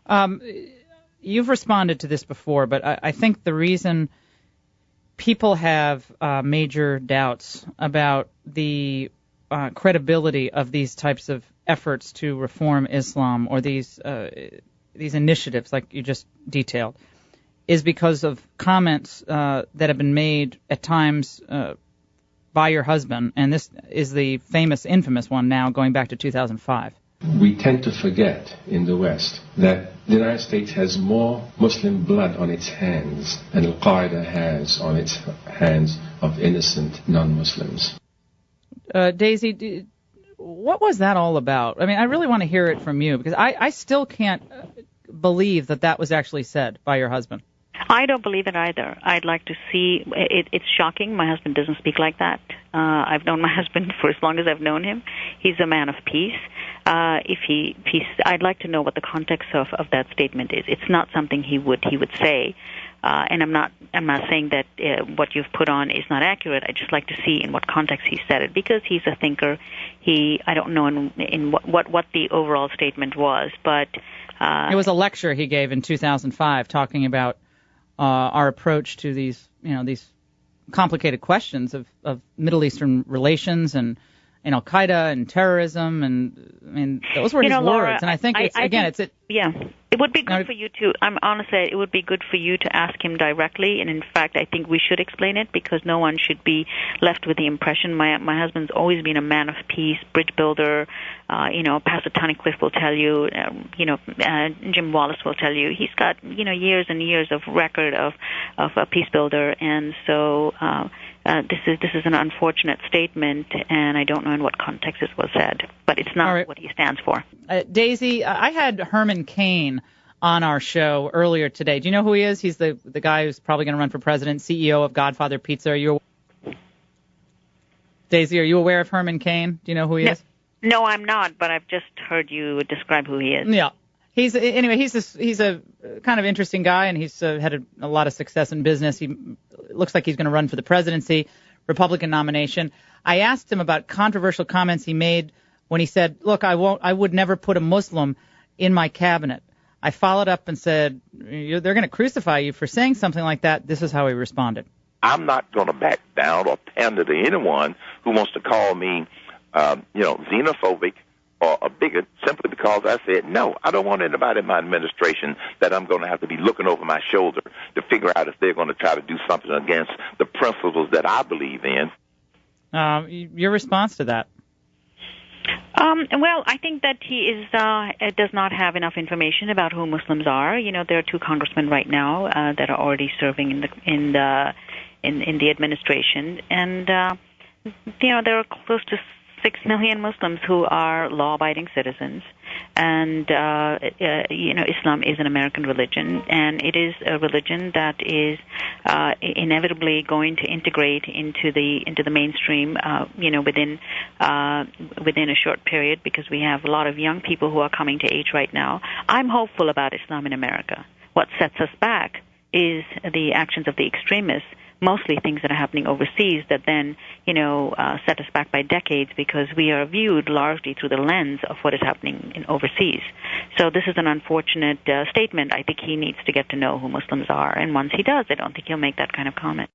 You've responded to this before, but I think the reason people have major doubts about the credibility of these types of efforts to reform Islam or these initiatives like you just detailed is because of comments that have been made at times by your husband, and this is the famous, infamous one now going back to 2005. We tend to forget in the West that the United States has more Muslim blood on its hands than Qaeda has on its hands of innocent non-Muslims. Daisy, what was that all about? I mean, I really want to hear it from you, because I still can't believe that was actually said by your husband. I don't believe it either. I'd like to see it. It's shocking. My husband doesn't speak like that. I've known my husband for as long as I've known him. He's a man of peace. I'd like to know what the context of that statement is. It's not something he would say. And I'm not saying that what you've put on is not accurate. I just like to see in what context he said it, because he's a thinker. I don't know in what the overall statement was, but it was a lecture he gave in 2005 talking about our approach to these complicated questions of Middle Eastern relations and Al-Qaeda and terrorism, and I mean those were his Laura, words. And I think it would be good for you to. It would be good for you to ask him directly. And in fact, I think we should explain it, because no one should be left with the impression. My husband's always been a man of peace, bridge builder. Pastor Tony Cliff will tell you. Jim Wallace will tell you. He's got years and years of record of a peace builder, and so. This is an unfortunate statement, and I don't know in what context it was said, but it's not what he stands for. Daisy, I had Herman Cain on our show earlier today. Do you know who he is? He's the guy who's probably going to run for president, CEO of Godfather Pizza. Daisy, are you aware of Herman Cain? Do you know who he is? No, I'm not, but I've just heard you describe who he is. Yeah. He's a kind of interesting guy, and he's had a lot of success in business. He looks like he's going to run for the presidency, Republican nomination. I asked him about controversial comments he made when he said, "Look, I would never put a Muslim in my cabinet." I followed up and said, "They're going to crucify you for saying something like that." This is how he responded. I'm not going to back down or pander to anyone who wants to call me, xenophobic or a bigot, simply because I said, no, I don't want anybody in my administration that I'm going to have to be looking over my shoulder to figure out if they're going to try to do something against the principles that I believe in. Your response to that? Well, I think that he does not have enough information about who Muslims are. There are 2 congressmen right now that are already serving in the administration, and there are close to 6 million Muslims who are law-abiding citizens, and Islam is an American religion, and it is a religion that is inevitably going to integrate into the mainstream, within a short period, because we have a lot of young people who are coming to age right now. I'm hopeful about Islam in America. What sets us back is the actions of the extremists, mostly things that are happening overseas that then, set us back by decades, because we are viewed largely through the lens of what is happening in overseas. So this is an unfortunate statement. I think he needs to get to know who Muslims are, and once he does, I don't think he'll make that kind of comment.